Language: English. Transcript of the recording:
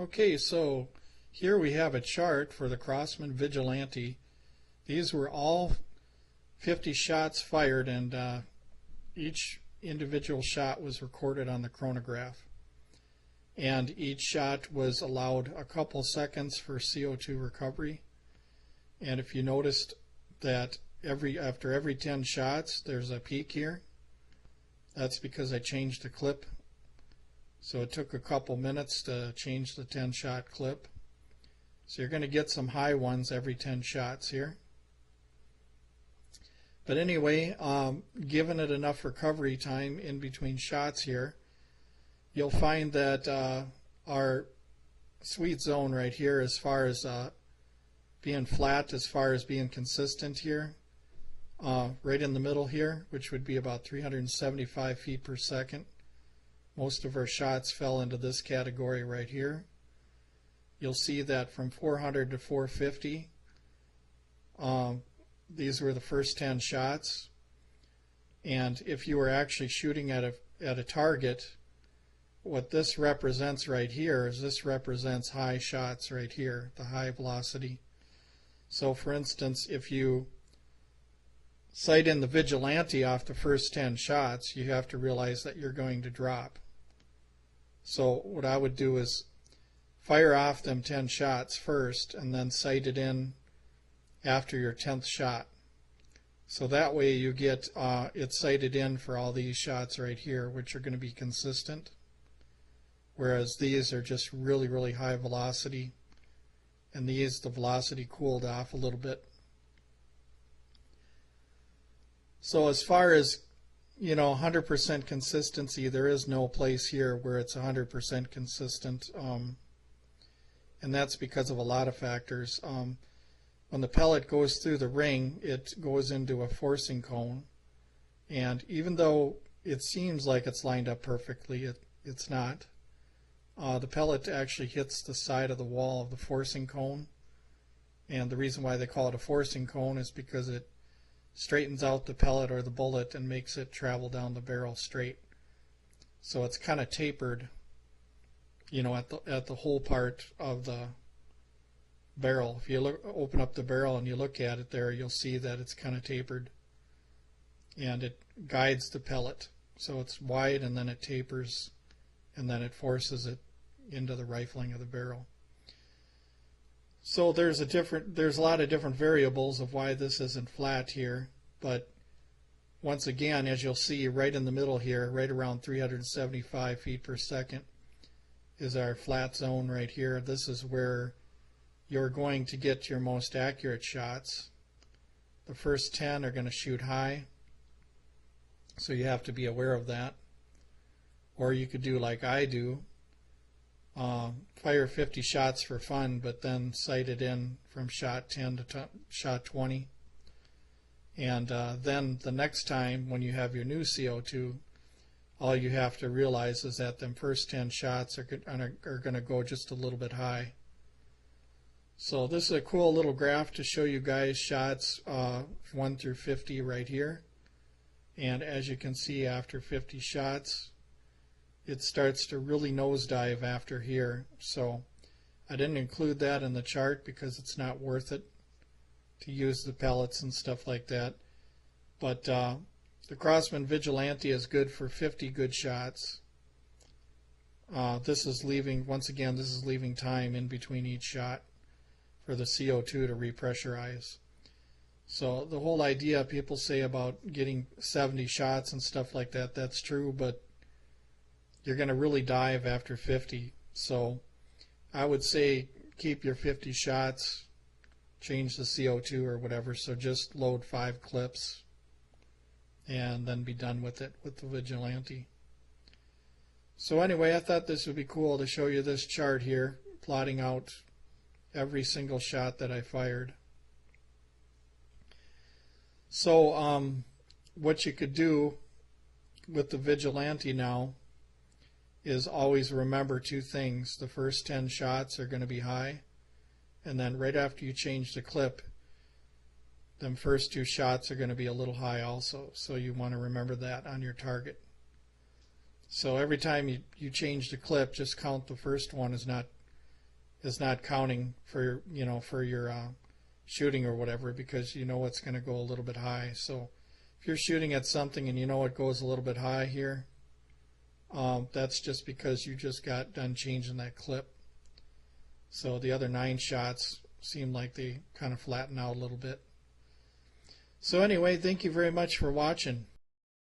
Okay, so here we have a chart for the Crosman Vigilante. These were all 50 shots fired, and each individual shot was recorded on the chronograph. And each shot was allowed a couple seconds for CO2 recovery. And if you noticed that after every 10 shots there's a peak here, that's because I changed the clip. So it took a couple minutes to change the 10-shot clip. So you're going to get some high ones every 10 shots here. But anyway, given it enough recovery time in between shots here, you'll find that our sweet zone right here, as far as being flat, as far as being consistent here, right in the middle here, which would be about 375 feet per second. Most of our shots fell into this category right here. You'll see that from 400 to 450, these were the first 10 shots. And if you were actually shooting at a target, what this represents right here is this represents high shots right here, the high velocity. So for instance, if you sight in the Vigilante off the first 10 shots, you have to realize that you're going to drop. So what I would do is fire off them 10 shots first and then sight it in after your 10th shot. So that way you get it sighted in for all these shots right here, which are going to be consistent. Whereas these are just really, really high velocity. And these, the velocity cooled off a little bit. So as far as 100% consistency, there is no place here where it's 100% consistent, and that's because of a lot of factors. When the pellet goes through the ring, it goes into a forcing cone, and even though it seems like it's lined up perfectly, it's not. The pellet actually hits the side of the wall of the forcing cone, and the reason why they call it a forcing cone is because it straightens out the pellet or the bullet and makes it travel down the barrel straight. So it's kind of tapered, at the whole part of the barrel. If you open up the barrel and you look at it there, you'll see that it's kind of tapered, and it guides the pellet. So it's wide, and then it tapers, and then it forces it into the rifling of the barrel. So there's a lot of different variables of why this isn't flat here, but once again, as you'll see right in the middle here, right around 375 feet per second is our flat zone right here. This is where you're going to get your most accurate shots. The first 10 are going to shoot high, so you have to be aware of that. Or you could do like I do, fire 50 shots for fun, but then sight it in from shot 10 to shot 20. And then the next time when you have your new CO2, all you have to realize is that them first 10 shots are going to go just a little bit high. So this is a cool little graph to show you guys shots 1 through 50 right here. And as you can see, after 50 shots, it starts to really nosedive after here. So I didn't include that in the chart because it's not worth it to use the pellets and stuff like that. But the Crosman Vigilante is good for 50 good shots. This is leaving time in between each shot for the CO2 to repressurize. So the whole idea people say about getting 70 shots and stuff like that, that's true, but you're going to really dive after 50. So I would say keep your 50 shots, change the CO2 or whatever, so just load 5 clips and then be done with it with the Vigilante. So anyway, I thought this would be cool to show you this chart here, plotting out every single shot that I fired. So what you could do with the Vigilante now is always remember 2 things. The first 10 shots are going to be high, and then right after you change the clip, them first 2 shots are going to be a little high also. So you want to remember that on your target. So every time you change the clip, just count the first one as not is not counting for for your shooting or whatever, because you know it's going to go a little bit high. So if you're shooting at something and you know it goes a little bit high here, that's just because you just got done changing that clip. So the other 9 shots seem like they kind of flatten out a little bit. So anyway, thank you very much for watching.